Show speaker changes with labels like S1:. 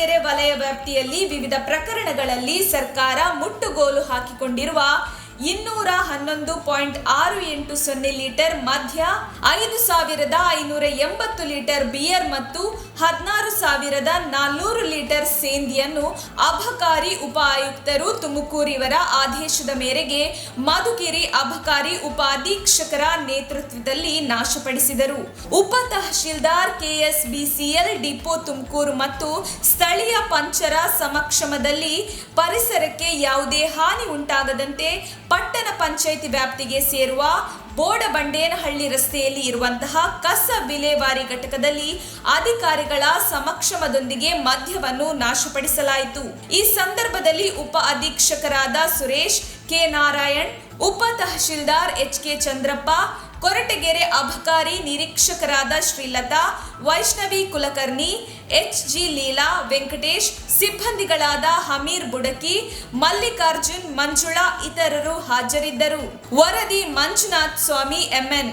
S1: ಕೊರಟಗೆರೆ ವಲಯ ವ್ಯಾಪ್ತಿಯಲ್ಲಿ ವಿವಿಧ ಪ್ರಕರಣಗಳಲ್ಲಿ ಸರ್ಕಾರ ಮುಟ್ಟುಗೋಲು ಹಾಕಿಕೊಂಡಿರುವ 211.68 ಲೀಟರ್ ಮದ್ಯ, 5,580 ಲೀಟರ್ ಬಿಯರ್ ಮತ್ತು 16,400 ಲೀಟರ್ ಸೇಂದಿಯನ್ನು ಅಬಕಾರಿ ಉಪ ಆಯುಕ್ತರು ತುಮಕೂರಿವರ ಆದೇಶದ ಮೇರೆಗೆ ಮಧುಗಿರಿ ಅಬಕಾರಿ ಉಪ ಅಧೀಕ್ಷಕರ ನೇತೃತ್ವದಲ್ಲಿ ನಾಶಪಡಿಸಿದರು. ಉಪ ತಹಶೀಲ್ದಾರ್ ಕೆಎಸ್ಬಿಸಿಎಲ್ ಡಿಪೋ ತುಮಕೂರು ಮತ್ತು ಸ್ಥಳೀಯ ಪಂಚರ ಸಮಕ್ಷಮದಲ್ಲಿ ಪರಿಸರಕ್ಕೆ ಯಾವುದೇ ಹಾನಿ ಉಂಟಾಗದಂತೆ ಪಟ್ಟಣ ಪಂಚಾಯಿತಿ ವ್ಯಾಪ್ತಿಗೆ ಸೇರುವ ಬೋಡಬಂಡೇನಹಳ್ಳಿ ರಸ್ತೆಯಲ್ಲಿ ಇರುವಂತಹ ಕಸ ವಿಲೇವಾರಿ ಘಟಕದಲ್ಲಿ ಅಧಿಕಾರಿಗಳ ಸಮಕ್ಷಮದೊಂದಿಗೆ ಮದ್ಯವನ್ನು ನಾಶಪಡಿಸಲಾಯಿತು. ಈ ಸಂದರ್ಭದಲ್ಲಿ ಉಪ ಅಧೀಕ್ಷಕರಾದ ಸುರೇಶ್ ಕೆ ನಾರಾಯಣ್, ಉಪ ತಹಶೀಲ್ದಾರ್ ಎಚ್.ಕೆ. ಚಂದ್ರಪ್ಪ, ಕೊರಟಗೆರೆ ಅಬಕಾರಿ ನಿರೀಕ್ಷಕರಾದ ಶ್ರೀಲತಾ, ವೈಷ್ಣವಿ ಕುಲಕರ್ಣಿ, ಎಚ್.ಜಿ. ಲೀಲಾ, ವೆಂಕಟೇಶ್, ಸಿಬ್ಬಂದಿಗಳಾದ ಹಮೀರ್ ಬುಡಕಿ, ಮಲ್ಲಿಕಾರ್ಜುನ್, ಮಂಜುಳಾ ಇತರರು ಹಾಜರಿದ್ದರು. ವರದಿ ಮಂಜುನಾಥ್ ಸ್ವಾಮಿ, MN.